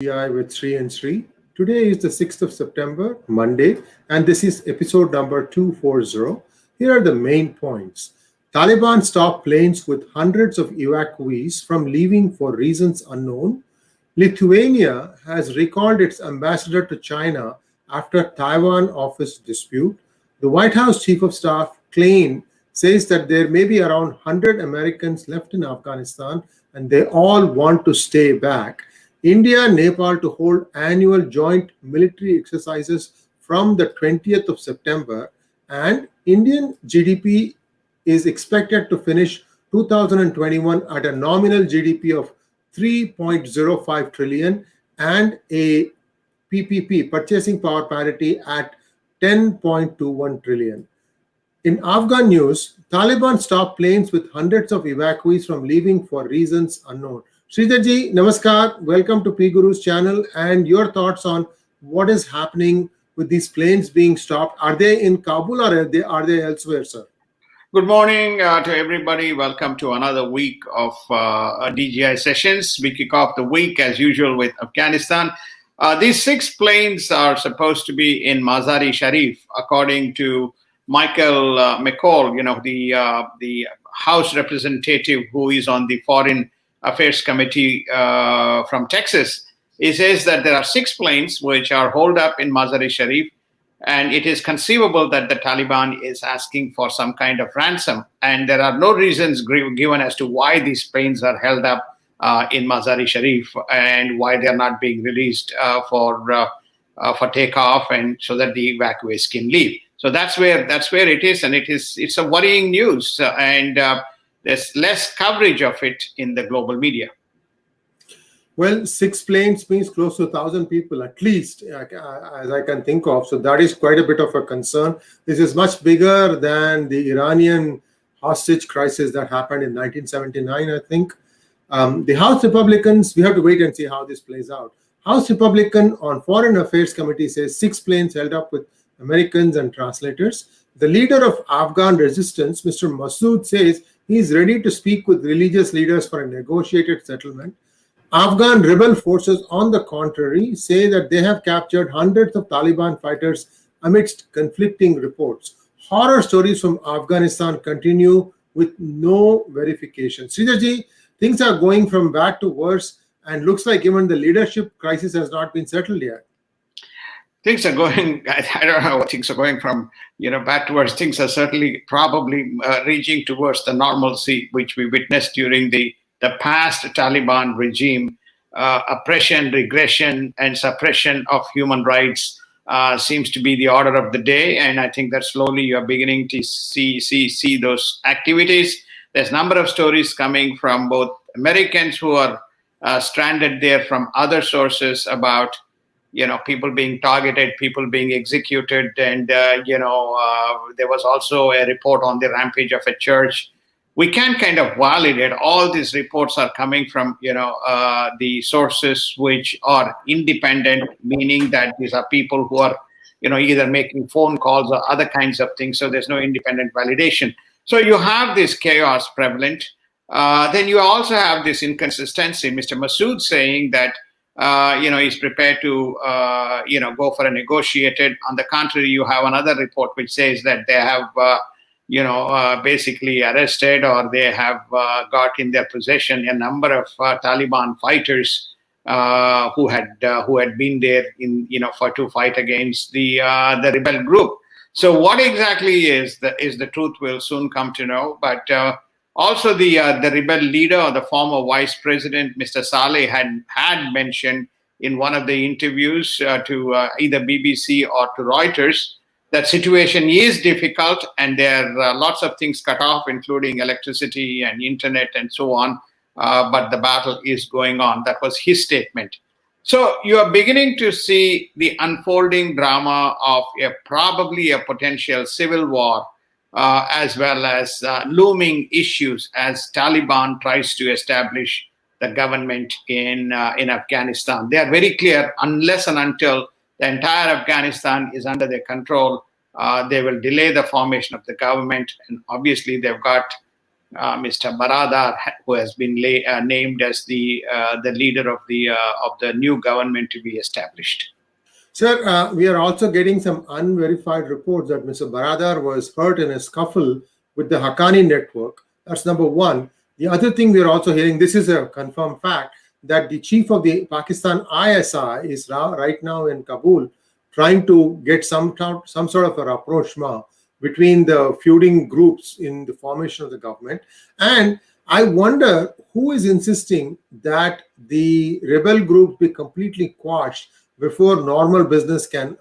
PI with Sri and Sri. Today is the 6th of September, Monday, and this is episode number 240. Here are the main points. Taliban stopped planes with hundreds of evacuees from leaving for reasons unknown. Lithuania has recalled its ambassador to China after Taiwan office dispute. The White House Chief of Staff, Klein, says that there may be around 100 Americans left in Afghanistan and they all want to stay back. India and Nepal to hold annual joint military exercises from the 20th of September, and Indian GDP is expected to finish 2021 at a nominal GDP of 3.05 trillion and a PPP, purchasing power parity, at 10.21 trillion. In Afghan news, Taliban stopped planes with hundreds of evacuees from leaving for reasons unknown. Sridhar ji, namaskar. Welcome to PGurus channel, and your thoughts on what is happening with these planes being stopped. Are they in Kabul or are they elsewhere, sir? Good morning to everybody. Welcome to another week of DGI sessions. We kick off the week as usual with Afghanistan. These 6 planes are supposed to be in Mazar-e-Sharif, according to Michael McCall, the House representative who is on the Foreign Affairs Committee from Texas. He says that there are 6 planes which are holed up in Mazar-e-Sharif, and it is conceivable that the Taliban is asking for some kind of ransom. And there are no reasons given as to why these planes are held up in Mazar-e-Sharif and why they are not being released for takeoff, and so that the evacuees can leave. So that's where it is, and it's a worrying news, and there's less coverage of it in the global media. Well, 6 planes means close to 1,000 people, at least, as I can think of. So that is quite a bit of a concern. This is much bigger than the Iranian hostage crisis that happened in 1979, I think. The House Republicans, we have to wait and see how this plays out. House Republican on Foreign Affairs Committee says 6 planes held up with Americans and translators. The leader of Afghan resistance, Mr. Masood, says he is ready to speak with religious leaders for a negotiated settlement. Afghan rebel forces, on the contrary, say that they have captured hundreds of Taliban fighters amidst conflicting reports. Horror stories from Afghanistan continue with no verification. Sridhar ji, things are going from bad to worse, and looks like even the leadership crisis has not been settled yet. Things are going, I don't know what things are going from, bad to worse. Things are certainly probably reaching towards the normalcy which we witnessed during the past Taliban regime. Oppression, regression, and suppression of human rights seems to be the order of the day, and I think that slowly you are beginning to see those activities. There's a number of stories coming from both Americans who are stranded there, from other sources, about people being targeted, people being executed, and there was also a report on the rampage of a church. We can't kind of validate. All these reports are coming from the sources which are independent, meaning that these are people who are either making phone calls or other kinds of things. So there's no independent validation. So you have this chaos prevalent. Then you also have this inconsistency. Mr. Masood saying that he's prepared to go for a negotiated. On the contrary, you have another report which says that they have basically arrested, or they have got in their possession a number of Taliban fighters who had been there to fight against the rebel group. So what exactly is the truth, will soon come to know. But also the rebel leader, or the former vice president, Mr. Saleh, had mentioned in one of the interviews to either BBC or to Reuters, that situation is difficult and there are lots of things cut off, including electricity and internet and so on, but the battle is going on. That was his statement. So you are beginning to see the unfolding drama of probably a potential civil war, as well as looming issues as Taliban tries to establish the government in Afghanistan. They are very clear, unless and until the entire Afghanistan is under their control, they will delay the formation of the government. And obviously, they've got Mr. Baradar, who has been named as the leader of the new government to be established. Sir, we are also getting some unverified reports that Mr. Baradar was hurt in a scuffle with the Haqqani network. That's number one. The other thing we are also hearing, this is a confirmed fact, that the chief of the Pakistan ISI is right now in Kabul trying to get some sort of a rapprochement between the feuding groups in the formation of the government. And I wonder who is insisting that the rebel groups be completely quashed before normal business can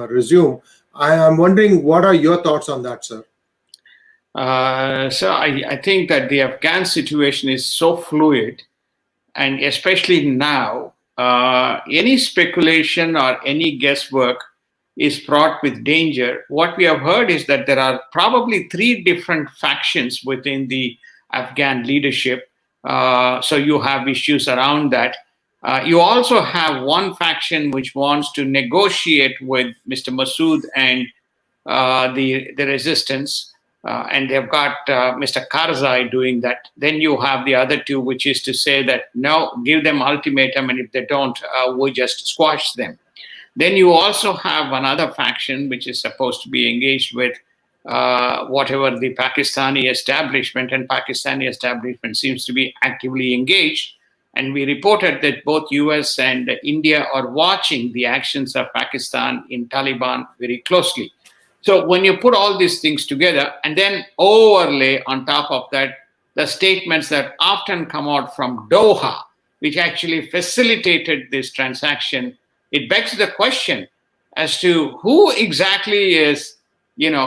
resume. I am wondering, what are your thoughts on that, sir? So I think that the Afghan situation is so fluid, and especially now, any speculation or any guesswork is fraught with danger. What we have heard is that there are probably 3 different factions within the Afghan leadership. So you have issues around that. You also have one faction which wants to negotiate with Mr. Masood and the resistance. And they've got Mr. Karzai doing that. Then you have the other 2, which is to say that, no, give them ultimatum, and if they don't, we just squash them. Then you also have another faction, which is supposed to be engaged with whatever the Pakistani establishment, and Pakistani establishment seems to be actively engaged. And we reported that both US and India are watching the actions of Pakistan in Taliban very closely. So when you put all these things together and then overlay on top of that the statements that often come out from Doha, which actually facilitated this transaction, it begs the question as to who exactly is,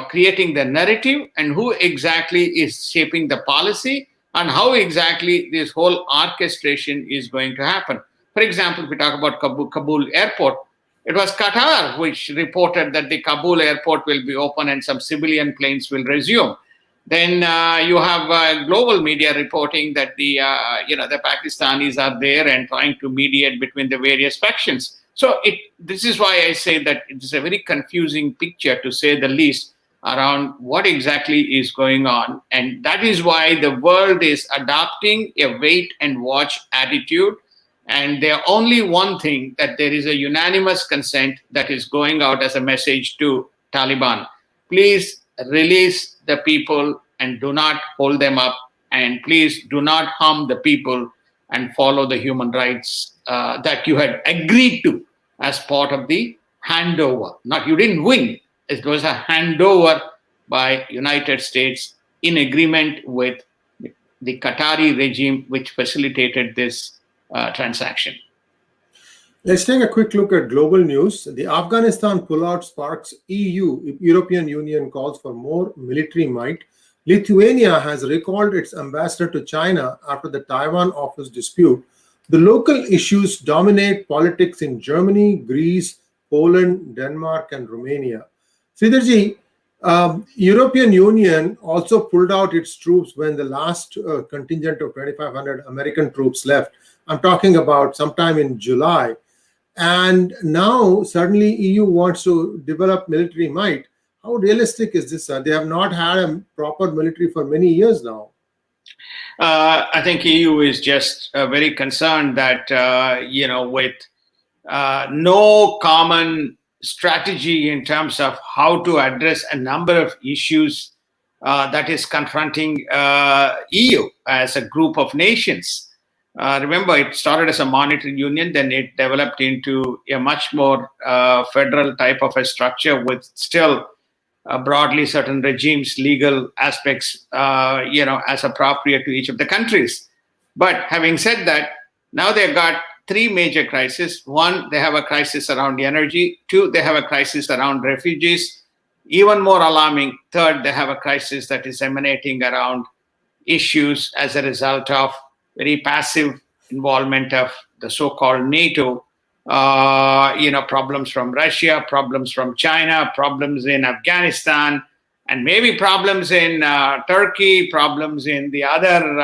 creating the narrative, and who exactly is shaping the policy, and how exactly this whole orchestration is going to happen. For example, if we talk about Kabul airport, it was Qatar which reported that the Kabul airport will be open and some civilian planes will resume. Then you have global media reporting that the Pakistanis are there and trying to mediate between the various factions. So this is why I say that it is a very confusing picture, to say the least, around what exactly is going on. And that is why the world is adopting a wait and watch attitude. And there only one thing, that there is a unanimous consent that is going out as a message to Taliban. Please release the people and do not hold them up. And please do not harm the people, and follow the human rights that you had agreed to as part of the handover. Not, you didn't win. It was a handover by United States in agreement with the Qatari regime, which facilitated this transaction. Let's take a quick look at global news. The Afghanistan pullout sparks European Union calls for more military might. Lithuania has recalled its ambassador to China after the Taiwan office dispute. The local issues dominate politics in Germany, Greece, Poland, Denmark, and Romania. Sridharji, European Union also pulled out its troops when the last contingent of 2,500 American troops left. I'm talking about sometime in July. And now suddenly EU wants to develop military might. How realistic is this, sir? They have not had a proper military for many years now. I think EU is just very concerned that, with no common strategy in terms of how to address a number of issues that is confronting EU as a group of nations. Remember, it started as a monetary union, then it developed into a much more federal type of a structure with still broadly certain regimes, legal aspects, as appropriate to each of the countries. But having said that, now they've got 3 major crises. 1, they have a crisis around energy. 2, they have a crisis around refugees. Even more alarming, 3rd, they have a crisis that is emanating around issues as a result of very passive involvement of the so-called NATO, problems from Russia, problems from China, problems in Afghanistan, and maybe problems in Turkey, problems in the other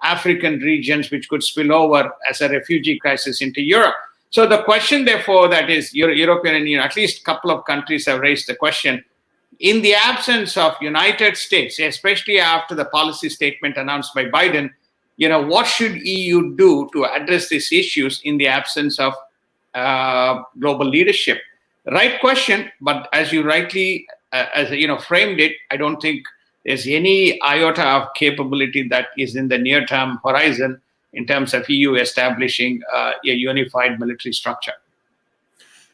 African regions, which could spill over as a refugee crisis into Europe. So the question, therefore, that is European Union, at least a couple of countries have raised the question, in the absence of United States, especially after the policy statement announced by Biden, what should EU do to address these issues in the absence of global leadership? Right question, but as you rightly framed it, I don't think there's any iota of capability that is in the near-term horizon in terms of EU establishing a unified military structure.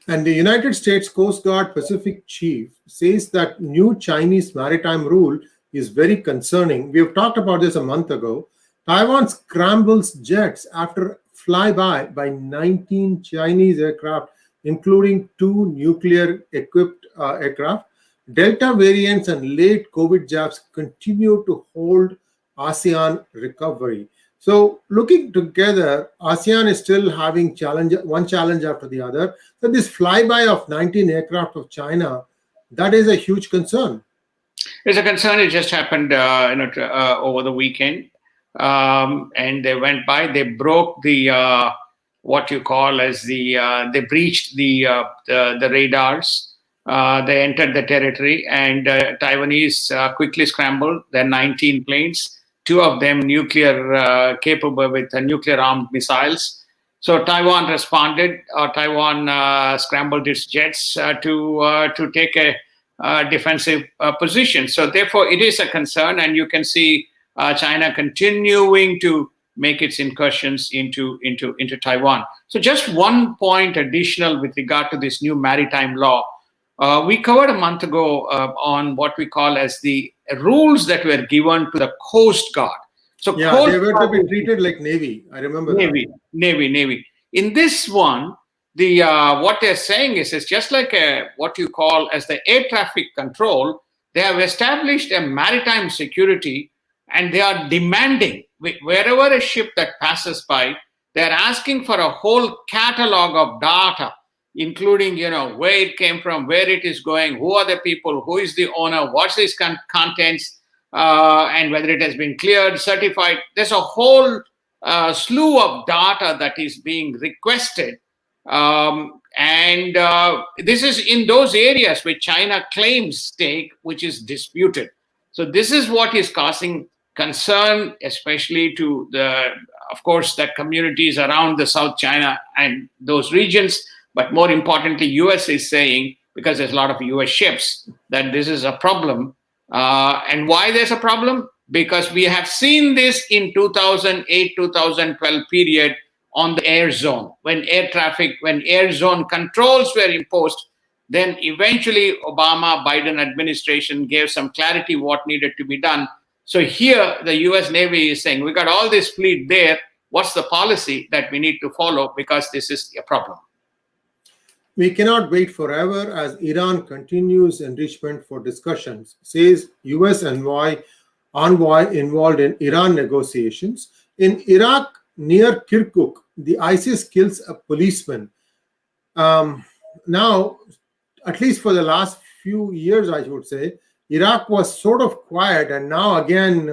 And the United States Coast Guard Pacific Chief says that new Chinese maritime rule is very concerning. We have talked about this a month ago. Taiwan scrambles jets after flyby by 19 Chinese aircraft, including 2 nuclear-equipped aircraft. Delta variants and late COVID jabs continue to hold ASEAN recovery. So looking together, ASEAN is still having one challenge after the other. So this flyby of 19 aircraft of China, that is a huge concern. It's a concern. It just happened over the weekend. And they went by, they broke the, what you call as they breached the radars. They entered the territory, and Taiwanese quickly scrambled their 19 planes. 2 of them nuclear capable with nuclear armed missiles. So Taiwan responded. Taiwan scrambled its jets to take a defensive position. So therefore, it is a concern, and you can see China continuing to make its incursions into Taiwan. So just one point additional with regard to this new maritime law. We covered a month ago on what we call as the rules that were given to the Coast Guard. So yeah, Coast they were Guard, to be treated like Navy. I remember Navy. In this one, the what they're saying is just like what you call as the air traffic control. They have established a maritime security, and they are demanding wherever a ship that passes by, they're asking for a whole catalog of data, including, where it came from, where it is going, who are the people, who is the owner, what's its contents, and whether it has been cleared, certified. There's a whole slew of data that is being requested. And this is in those areas where China claims stake, which is disputed. So this is what is causing concern, especially to of course, the communities around the South China and those regions. But more importantly, US is saying, because there's a lot of US ships, that this is a problem. And why there's a problem? Because we have seen this in 2008-2012 period on the air zone, when air zone controls were imposed. Then eventually Obama-Biden administration gave some clarity what needed to be done. So here the US Navy is saying, we got all this fleet there. What's the policy that we need to follow? Because this is a problem. We cannot wait forever as Iran continues enrichment for discussions, says US envoy involved in Iran negotiations. In Iraq, near Kirkuk, the ISIS kills a policeman. Now, at least for the last few years, I would say, Iraq was sort of quiet, and now again,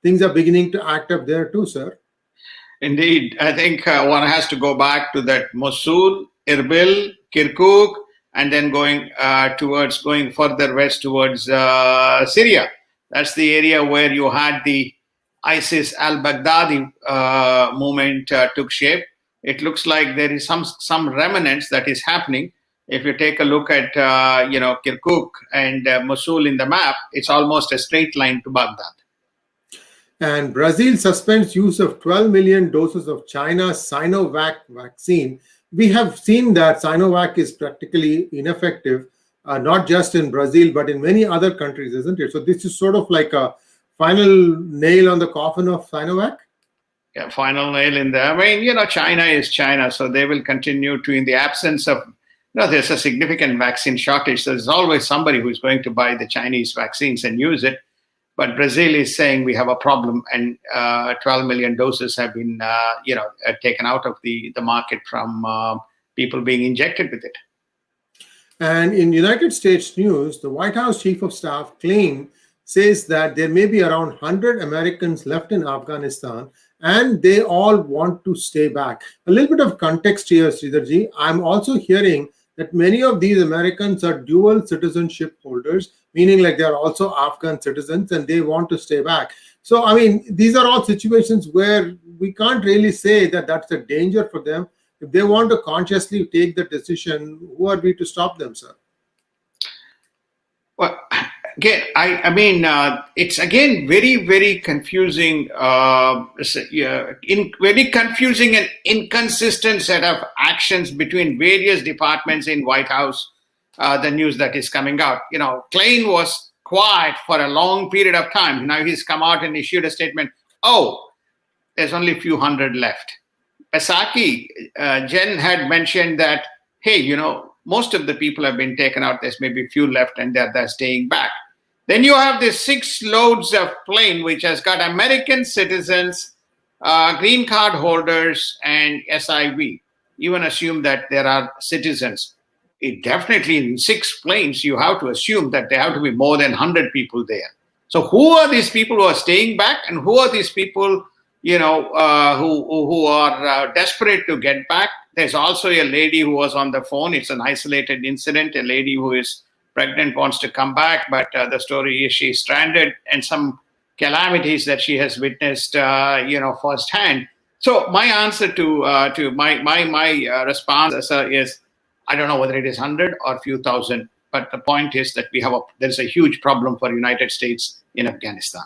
things are beginning to act up there too, sir. Indeed. I think one has to go back to that Mosul, Erbil, Kirkuk, and then going further west towards Syria. That's the area where you had the ISIS al-Baghdadi movement took shape. It looks like there is some remnants that is happening. If you take a look at Kirkuk and Mosul in the map, it's almost a straight line to Baghdad. And Brazil suspends use of 12 million doses of China's Sinovac vaccine. We have seen that Sinovac is practically ineffective, not just in Brazil, but in many other countries, isn't it? So this is sort of like a final nail on the coffin of Sinovac? Yeah, final nail in there. I mean, China is China, so they will continue to, in the absence of, there's a significant vaccine shortage. So there's always somebody who's going to buy the Chinese vaccines and use it. But Brazil is saying we have a problem, and 12 million doses have been, taken out of the market from people being injected with it. And in United States news, the White House Chief of Staff says that there may be around 100 Americans left in Afghanistan, and they all want to stay back. A little bit of context here, Sridharji. I'm also hearing that many of these Americans are dual citizenship holders, meaning like they're also Afghan citizens and they want to stay back. So, I mean, these are all situations where we can't really say that that's a danger for them. If they want to consciously take the decision, who are we to stop them, sir? Well, again, I mean, it's again very confusing, very confusing and inconsistent set of actions between various departments in White House. The news that is coming out, Klein was quiet for a long period of time. Now he's come out and issued a statement. Oh, there's only a few hundred left. Psaki, Jen had mentioned that, hey, most of the people have been taken out. There's maybe a few left and they're staying back. Then you have this 6 loads of plane, which has got American citizens, green card holders, and SIV. Even assume that there are citizens. It definitely in 6 planes, you have to assume that there have to be more than 100 people there. So who are these people who are staying back, and who are these people, who are desperate to get back? There's also a lady who was on the phone. It's an isolated incident. A lady who is pregnant wants to come back, but the story is she's stranded, and some calamities that she has witnessed, firsthand. So my answer to my response is, I don't know whether it is 100 or a few thousand, but the point is that there's a huge problem for United States in Afghanistan.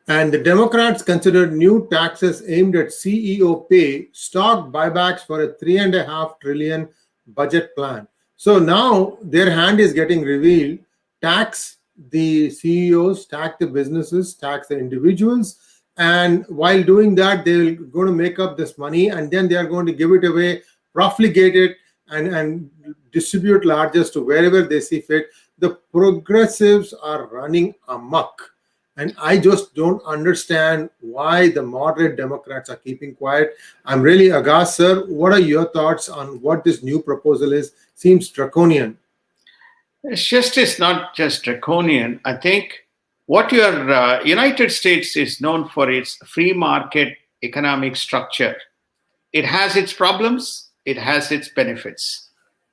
And the Democrats considered new taxes aimed at CEO pay, stock buybacks for a $3.5 trillion budget plan. So now their hand is getting revealed. Tax the CEOs, tax the businesses, tax the individuals. And while doing that, they're going to make up this money, and then they are going to give it away, profligate it, and distribute largesse to wherever they see fit. The progressives are running amok. And I just don't understand why the moderate Democrats are keeping quiet. I'm really aghast, sir. What are your thoughts on what this new proposal is? Seems draconian. It's not just draconian. I think what your United States is known for its free market economic structure. It has its problems. It has its benefits.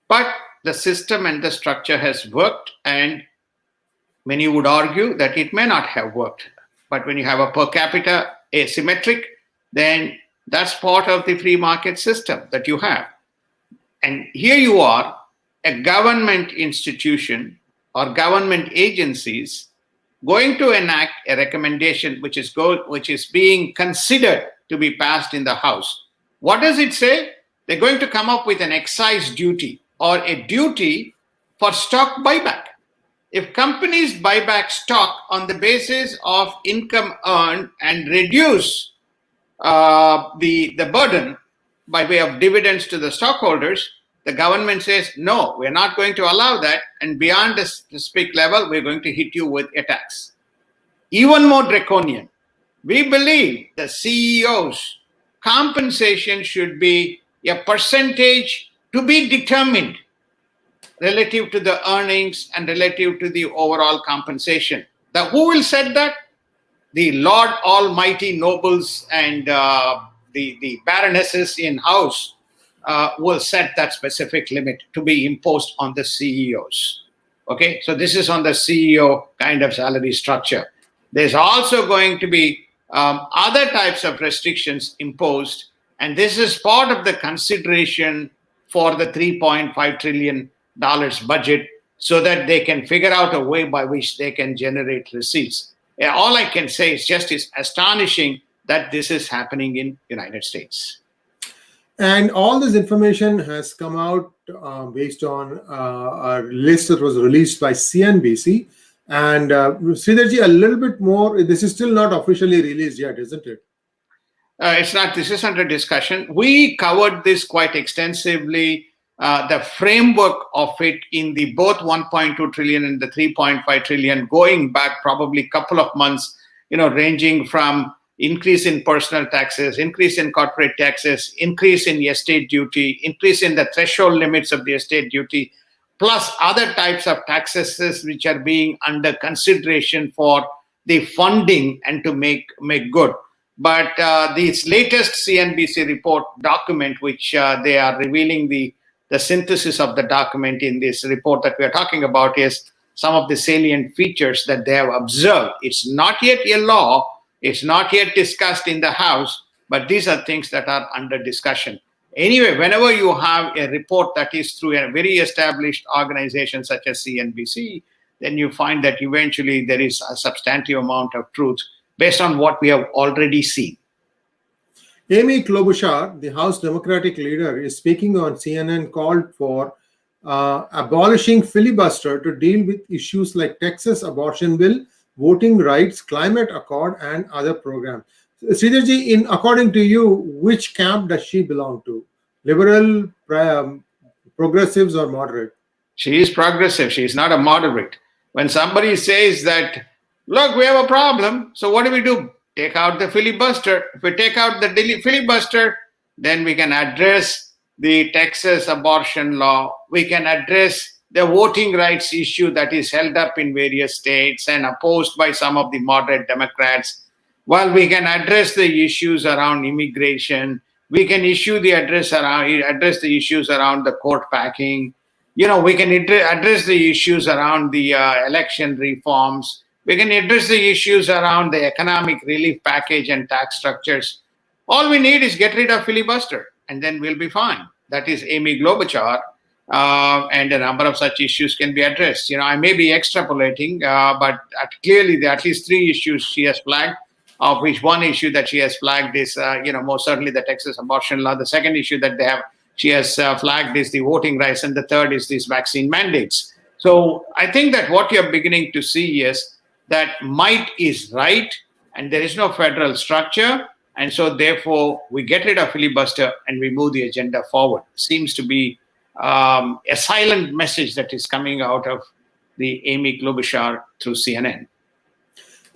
But the system and the structure has worked, and many would argue that it may not have worked. But when you have a per capita asymmetric, then that's part of the free market system that you have. And here you are, a government institution or government agencies going to enact a recommendation which is being considered to be passed in the House. What does it say? They're going to come up with an excise duty or a duty for stock buyback. If companies buy back stock on the basis of income earned and reduce the burden by way of dividends to the stockholders, the government says, no, we're not going to allow that. And beyond a specific level, we're going to hit you with a tax. Even more draconian, we believe the CEO's compensation should be a percentage to be determined relative to the earnings and relative to the overall compensation. Who will set that? The Lord Almighty nobles and the baronesses in house will set that specific limit to be imposed on the CEOs. Okay, so this is on the CEO kind of salary structure. There's also going to be other types of restrictions imposed, and this is part of the consideration for the $3.5 trillion budget, so that they can figure out a way by which they can generate receipts. All I can say is just is astonishing that this is happening in United States. And all this information has come out based on a list that was released by CNBC. And Sridharji, a little bit more, this is still not officially released yet, isn't it? It's not. This is under discussion. We covered this quite extensively, the framework of it in the both 1.2 trillion and the 3.5 trillion, going back probably a couple of months, ranging from increase in personal taxes, increase in corporate taxes, increase in estate duty, increase in the threshold limits of the estate duty, plus other types of taxes which are being under consideration for the funding and to make good. But this latest CNBC report document, which they are revealing the the synthesis of the document in this report that we are talking about is some of the salient features that they have observed. It's not yet a law, it's not yet discussed in the House, but these are things that are under discussion. Anyway, whenever you have a report that is through a very established organization such as CNBC, then you find that eventually there is a substantive amount of truth based on what we have already seen. Amy Klobuchar, the House Democratic leader, is speaking on CNN, called for abolishing filibuster to deal with issues like Texas abortion bill, voting rights, climate accord, and other programs. Sridharji, according to you, which camp does she belong to? Liberal, progressives, or moderate? She is progressive. She is not a moderate. When somebody says that, look, we have a problem, so what do? Take out the filibuster. If we take out the filibuster, then we can address the Texas abortion law. We can address the voting rights issue that is held up in various states and opposed by some of the moderate Democrats. While we can address the issues around immigration, we can address the issues around the court packing. We can address the issues around the election reforms. We can address the issues around the economic relief package and tax structures. All we need is get rid of filibuster, and then we'll be fine. That is Amy Klobuchar, and a number of such issues can be addressed. I may be extrapolating, but clearly there are at least three issues she has flagged, of which one issue that she has flagged is, most certainly the Texas abortion law. The second issue that she has flagged is the voting rights, and the third is these vaccine mandates. So I think that what you're beginning to see is that might is right, and there is no federal structure, and so therefore we get rid of filibuster and we move the agenda forward. Seems to be a silent message that is coming out of the Amy Klobuchar through CNN.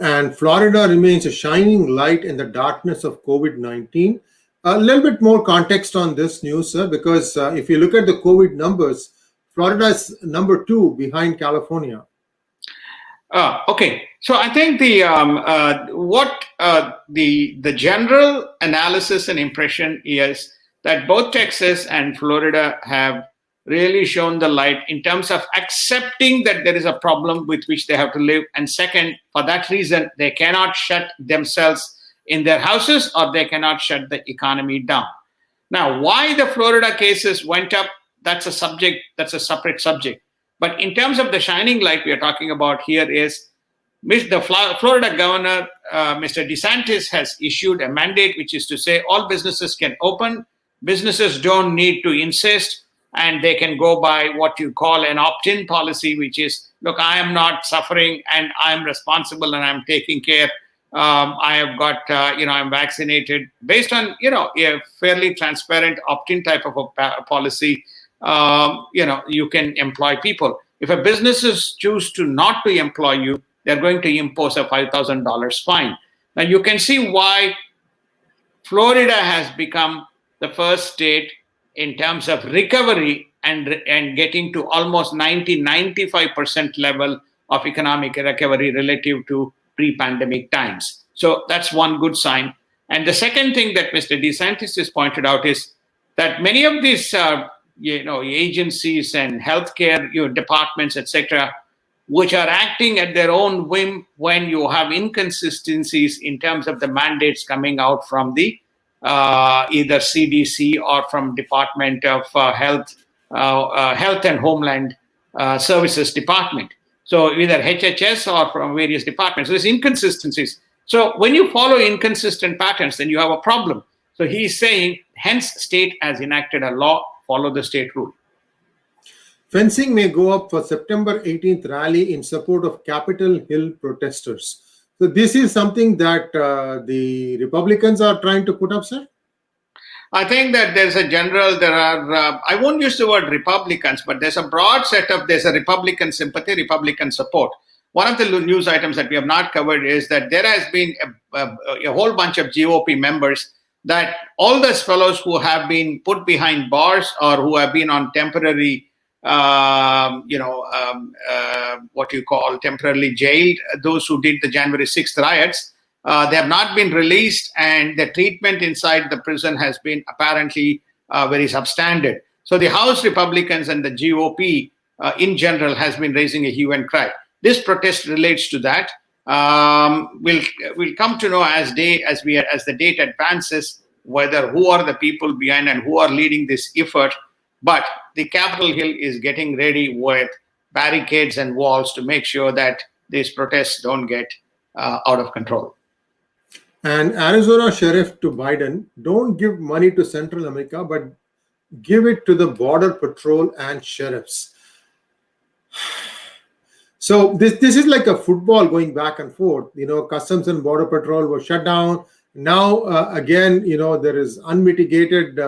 And Florida remains a shining light in the darkness of COVID-19. A little bit more context on this news, sir, because if you look at the COVID numbers, Florida is number 2 behind California. Okay, so I think the general analysis and impression is that both Texas and Florida have really shown the light in terms of accepting that there is a problem with which they have to live, and second, for that reason, they cannot shut themselves in their houses or they cannot shut the economy down. Now, why the Florida cases went up, that's a separate subject. But in terms of the shining light we are talking about here is the Florida governor, Mr. DeSantis, has issued a mandate, which is to say all businesses can open. Businesses don't need to insist, and they can go by what you call an opt-in policy, which is, look, I am not suffering and I'm responsible and I'm taking care. I have got, I'm vaccinated based on, a fairly transparent opt-in type of a policy. You can employ people. If a businesses choose to not to employ you, they're going to impose a $5,000 fine. Now you can see why Florida has become the first state in terms of recovery and getting to almost 95% level of economic recovery relative to pre-pandemic times. So that's one good sign. And the second thing that Mr. DeSantis has pointed out is that many of these agencies and healthcare departments, etc., which are acting at their own whim when you have inconsistencies in terms of the mandates coming out from the either CDC or from Department of Health and Homeland Services Department. So either HHS or from various departments. So there's inconsistencies. So when you follow inconsistent patterns, then you have a problem. So he's saying, hence state has enacted a law, follow the state rule. Fencing may go up for September 18th rally in support of Capitol Hill protesters. So this is something that the Republicans are trying to put up, sir? I think that I won't use the word Republicans, but there's a broad setup. There's a Republican sympathy, Republican support. One of the news items that we have not covered is that there has been a whole bunch of GOP members, that all those fellows who have been put behind bars or who have been on temporary temporarily jailed, those who did the January 6th riots, they have not been released, and the treatment inside the prison has been apparently very substandard. So the House Republicans and the GOP in general has been raising a hue and cry. This protest relates to that. We'll come to know as the date advances whether who are the people behind and who are leading this effort. But the Capitol Hill is getting ready with barricades and walls to make sure that these protests don't get out of control. And Arizona Sheriff to Biden, don't give money to Central America, but give it to the Border Patrol and sheriffs. So this is like a football going back and forth. Customs and Border Patrol was shut down. Now, again, there is unmitigated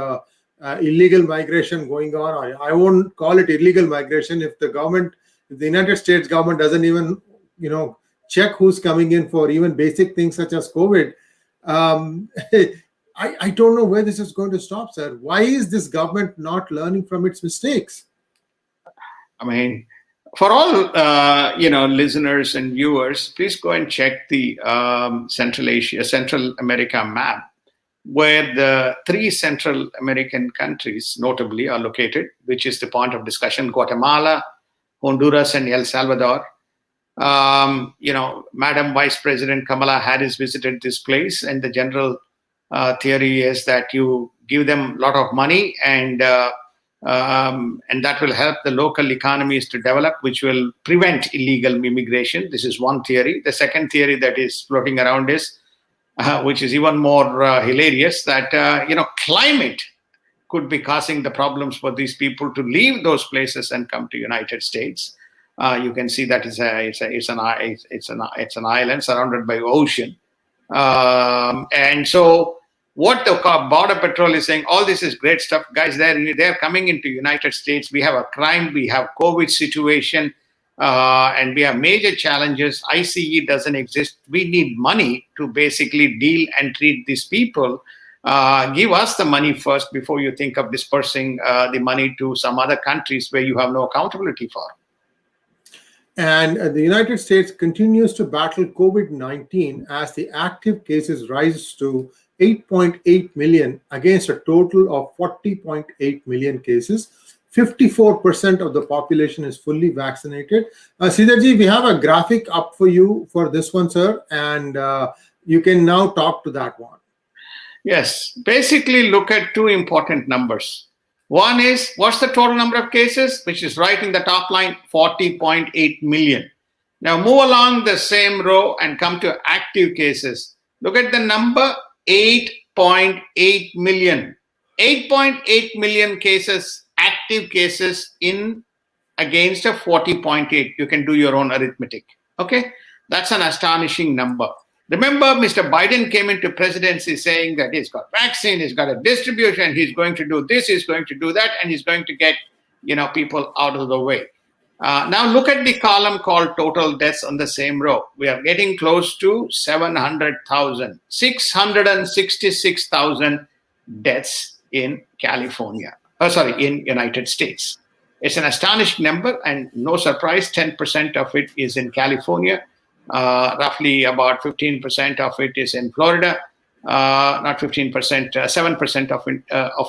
illegal migration going on. I won't call it illegal migration if the United States government doesn't even, check who's coming in for even basic things such as COVID. I don't know where this is going to stop, sir. Why is this government not learning from its mistakes? I mean, for all listeners and viewers, please go and check the Central America map, where the 3 Central American countries notably are located, which is the point of discussion: Guatemala, Honduras, and El Salvador. Madam Vice President Kamala Harris visited this place, and the general theory is that you give them a lot of money and that will help the local economies to develop, which will prevent illegal immigration. This is one theory. The second theory that is floating around is, which is even more hilarious, that climate could be causing the problems for these people to leave those places and come to United States. You can see that it's an island surrounded by ocean, and so what the Border Patrol is saying, all this is great stuff, guys. They're coming into United States. We have a crime, we have COVID situation, and we have major challenges. ICE doesn't exist. We need money to basically deal and treat these people. Give us the money first before you think of dispersing the money to some other countries where you have no accountability for. And the United States continues to battle COVID-19 as the active cases rise to 8.8 million against a total of 40.8 million cases. 54% of the population is fully vaccinated. Sridharji, we have a graphic up for you for this one, sir, and you can now talk to that one. Yes, basically look at 2 important numbers. One is, what's the total number of cases, which is right in the top line, 40.8 million. Now move along the same row and come to active cases. Look at the number, 8.8 million. 8.8 million cases, active cases in against a 40.8. You can do your own arithmetic. Okay, that's an astonishing number. Remember, Mr. Biden came into presidency saying that he's got vaccine, he's got a distribution, he's going to do this, he's going to do that, and he's going to get, people out of the way. Now look at the column called total deaths on the same row. We are getting close to 700,000, 666,000 deaths in California. In United States. It's an astonishing number, and no surprise, 10% of it is in California. Roughly about 15% of it is in Florida. Not 15%, 7% of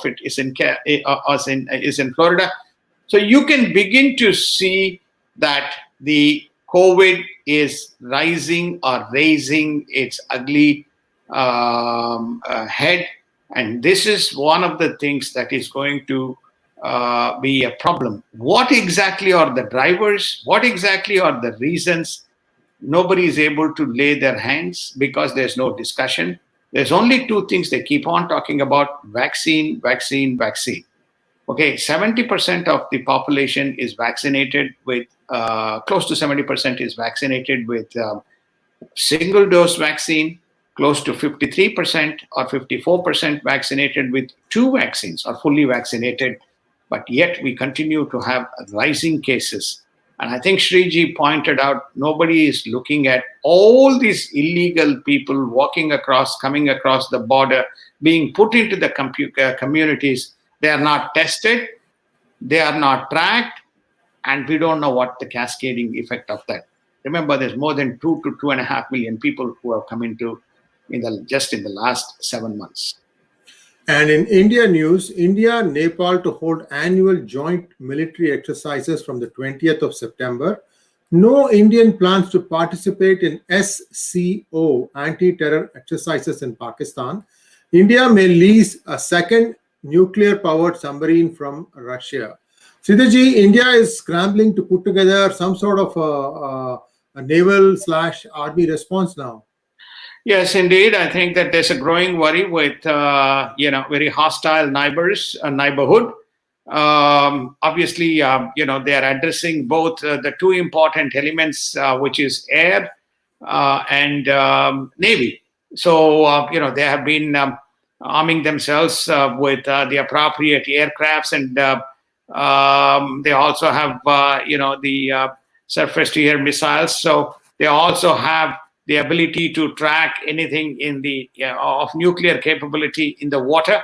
it is in Florida. So you can begin to see that the COVID is rising or raising its ugly head, and this is one of the things that is going to be a problem. What exactly are the drivers? What exactly are the reasons? Nobody is able to lay their hands because there's no discussion. There's only 2 things they keep on talking about: vaccine, vaccine, vaccine. Okay, 70% of the population is vaccinated with, close to 70% is vaccinated with single dose vaccine, close to 53% or 54% vaccinated with 2 vaccines or fully vaccinated. But yet we continue to have rising cases. And I think Sriji pointed out, nobody is looking at all these illegal people coming across the border, being put into the communities. They are not tested, they are not tracked, and we don't know what the cascading effect of that. Remember, there's more than 2 to 2.5 million people who have come into just in the last 7 months. And in India news, India, Nepal to hold annual joint military exercises from the 20th of September. No Indian plans to participate in SCO anti-terror exercises in Pakistan. India may lease a second nuclear-powered submarine from Russia. Siddhaji, India is scrambling to put together some sort of a naval slash army response now. Yes, indeed. I think that there's a growing worry with very hostile neighborhood. Obviously, they are addressing both the two important elements, which is air and navy. So they have been arming themselves with the appropriate aircrafts, and they also have the surface-to-air missiles. So they also have the ability to track anything in the of nuclear capability in the water.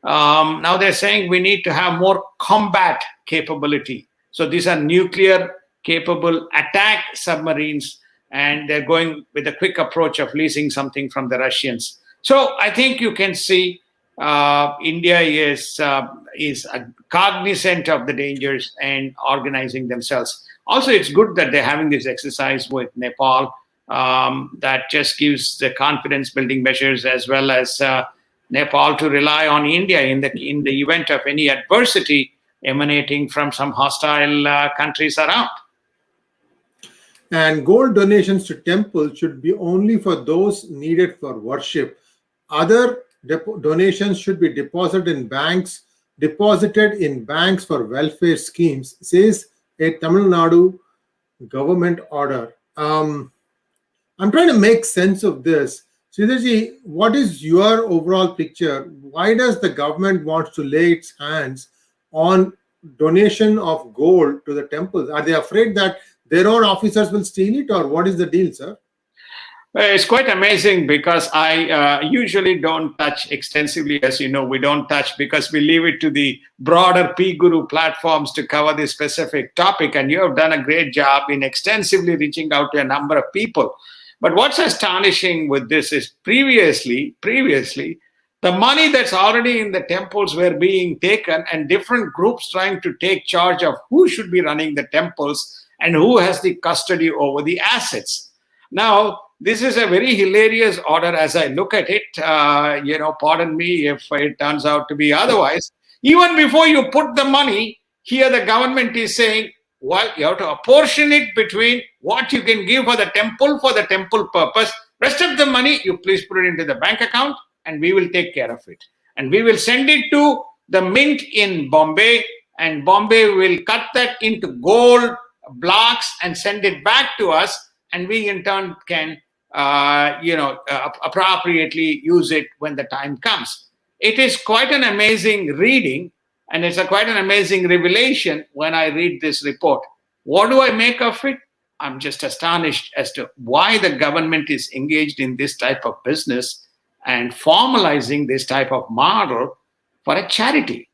Now they're saying we need to have more combat capability. So these are nuclear capable attack submarines, and they're going with a quick approach of leasing something from the Russians. So I think you can see India is cognizant of the dangers and organizing themselves. Also, it's good that they're having this exercise with Nepal. That just gives the confidence building measures, as well as Nepal to rely on India in the event of any adversity emanating from some hostile countries around. And gold donations to temples should be only for those needed for worship. Other donations should be deposited in banks for welfare schemes, says a Tamil Nadu government order. I'm trying to make sense of this. Sridharji, what is your overall picture? Why does the government want to lay its hands on donation of gold to the temples? Are they afraid that their own officers will steal it, or what is the deal, sir? It's quite amazing, because I usually don't touch extensively. As you know, we don't touch because we leave it to the broader PGuru platforms to cover this specific topic. And you have done a great job in extensively reaching out to a number of people. But what's astonishing with this is previously, the money that's already in the temples were being taken, and different groups trying to take charge of who should be running the temples and who has the custody over the assets. Now, this is a very hilarious order as I look at it. Pardon me if it turns out to be otherwise. Even before you put the money, here the government is saying, well, you have to apportion it between what you can give for the temple purpose. Rest of the money, you please put it into the bank account, and we will take care of it. And we will send it to the mint in Bombay, and Bombay will cut that into gold blocks and send it back to us, and we in turn can appropriately use it when the time comes. It is quite an amazing reading, and it's quite an amazing revelation when I read this report. What do I make of it? I'm just astonished as to why the government is engaged in this type of business and formalizing this type of model for a charity.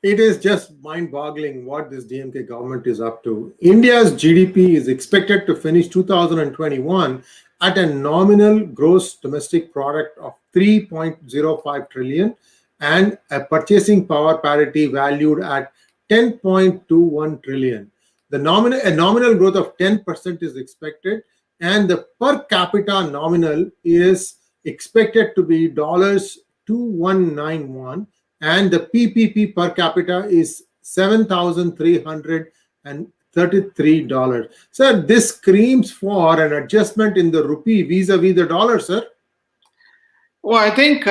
It is just mind-boggling what this DMK government is up to. India's GDP is expected to finish 2021 at a nominal gross domestic product of 3.05 trillion and a purchasing power parity valued at 10.21 trillion. A nominal growth of 10% is expected, and the per capita nominal is expected to be $2191, and the PPP per capita is $7,333. Sir, this screams for an adjustment in the rupee vis-a-vis the dollar, sir. Well, I think,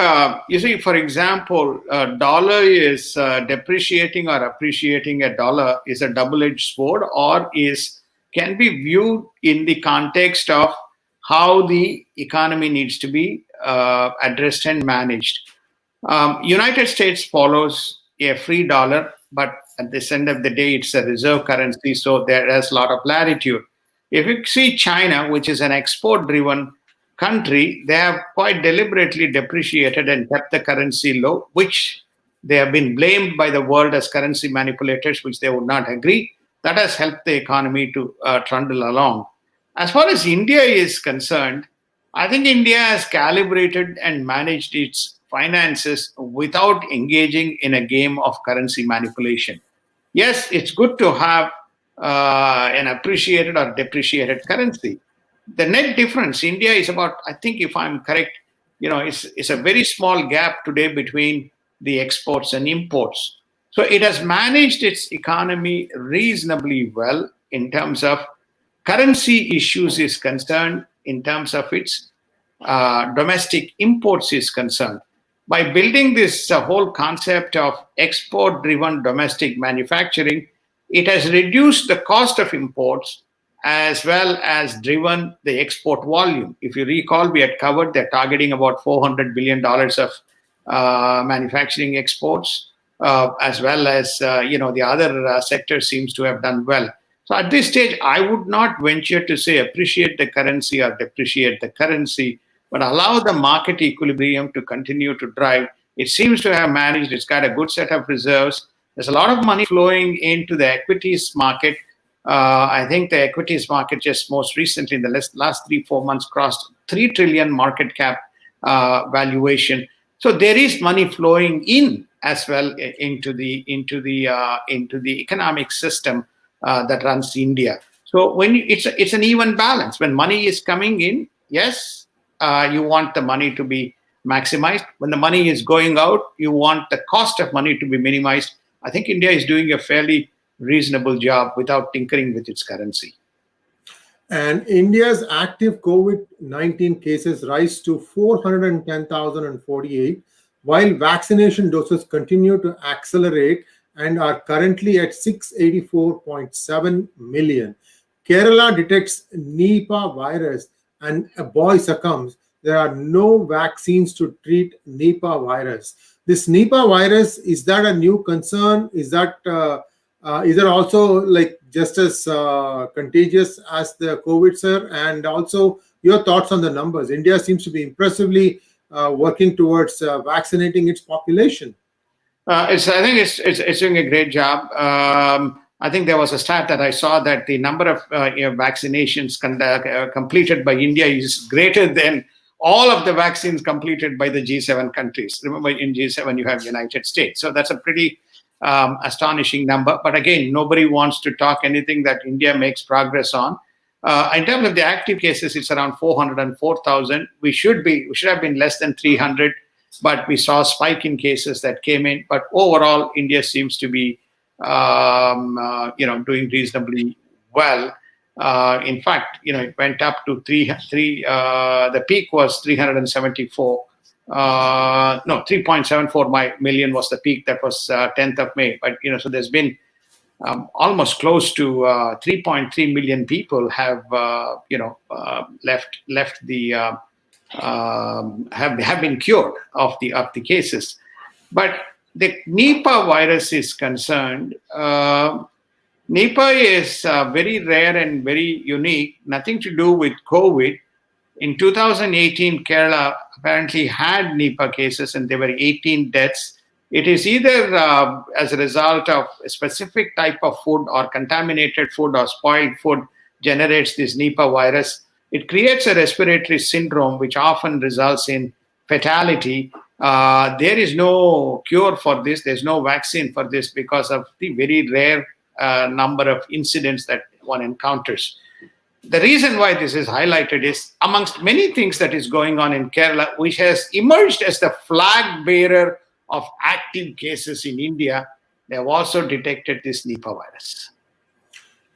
for example, dollar is depreciating or appreciating. A dollar is a double-edged sword, or can be viewed in the context of how the economy needs to be addressed and managed. United States follows a free dollar, but at this end of the day, it's a reserve currency, so there is a lot of latitude. If you see China, which is an export-driven country, they have quite deliberately depreciated and kept the currency low, which they have been blamed by the world as currency manipulators, which they would not agree. That has helped the economy to trundle along. As far as India is concerned, I think India has calibrated and managed its finances without engaging in a game of currency manipulation. Yes, it's good to have an appreciated or depreciated currency. The net difference, India is about, I think if I'm correct, it's a very small gap today between the exports and imports. So it has managed its economy reasonably well in terms of currency issues is concerned, in terms of its domestic imports is concerned. By building this whole concept of export-driven domestic manufacturing, it has reduced the cost of imports as well as driven the export volume. If you recall, we had covered they're targeting about $400 billion of manufacturing exports, as well as the other sector seems to have done well. So at this stage, I would not venture to say appreciate the currency or depreciate the currency, but allow the market equilibrium to continue to drive. It seems to have managed. It's got a good set of reserves. There's a lot of money flowing into the equities market. I think the equities market just most recently in the last 3-4 months crossed 3 trillion market cap valuation. So there is money flowing in as well into the economic system that runs India. So when it's an even balance. When money is coming in, yes, you want the money to be maximized. When the money is going out, you want the cost of money to be minimized. I think India is doing a fairly reasonable job without tinkering with its currency. And India's active COVID-19 cases rise to 410,048, while vaccination doses continue to accelerate and are currently at 684.7 million. Kerala detects Nipah virus and a boy succumbs. There are no vaccines to treat Nipah virus. This Nipah virus, is that a new concern? Is that also like just as contagious as the COVID, sir? And also your thoughts on the numbers. India seems to be impressively working towards vaccinating its population. I think it's doing a great job. I think there was a stat that I saw that the number of vaccinations completed by India is greater than all of the vaccines completed by the G7 countries. Remember, in G7 you have United States, so that's a pretty astonishing number. But again, nobody wants to talk anything that India makes progress on. In terms of the active cases, it's around 404,000. We should have been less than 300, but we saw a spike in cases that came in. But overall, India seems to be doing reasonably well. In fact, it went up to the peak was 374. 3.74 million was the peak. That was 10th of May. But so there's been almost close to 3.3 million people have left the have been cured of the cases. But the Nipah virus is concerned. Nipah is very rare and very unique. Nothing to do with COVID. In 2018, Kerala apparently had Nipah cases and there were 18 deaths. It is either as a result of a specific type of food or contaminated food or spoiled food generates this Nipah virus. It creates a respiratory syndrome which often results in fatality. There is no cure for this. There's no vaccine for this because of the very rare number of incidents that one encounters. The reason why this is highlighted is, amongst many things that is going on in Kerala, which has emerged as the flag bearer of active cases in India, they have also detected this Nipah virus.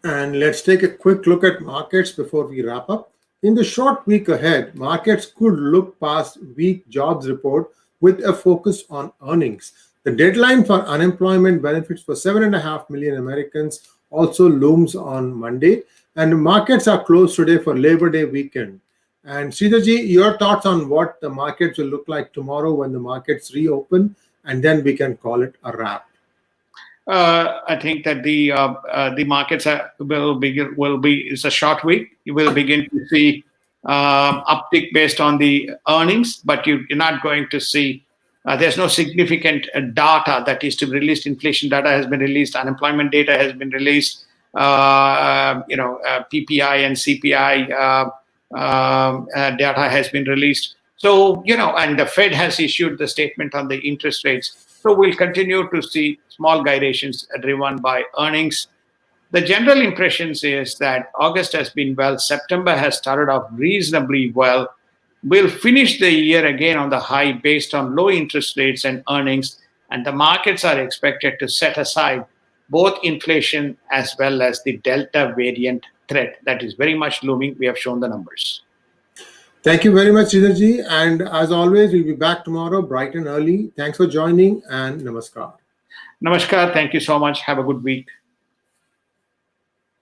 And let's take a quick look at markets before we wrap up. In the short week ahead, markets could look past weak jobs report with a focus on earnings. The deadline for unemployment benefits for 7.5 million Americans also looms on Monday, and markets are closed today for Labor Day weekend. And Sridharji, your thoughts on what the markets will look like tomorrow when the markets reopen, and then we can call it a wrap. I think that the markets will be. It's a short week. You will begin to see uptick based on the earnings, but you're not going to see. There's no significant data that is to be released. Inflation data has been released. Unemployment data has been released. PPI and CPI data has been released. So, and the Fed has issued the statement on the interest rates. So we'll continue to see small gyrations driven by earnings. The general impressions is that August has been well. September has started off reasonably well. We'll finish the year again on the high based on low interest rates and earnings, and the markets are expected to set aside both inflation as well as the Delta variant threat that is very much looming. We have shown the numbers. Thank you very much, Sridharji. And as always, we'll be back tomorrow bright and early. Thanks for joining, and namaskar. Namaskar. Thank you so much. Have a good week.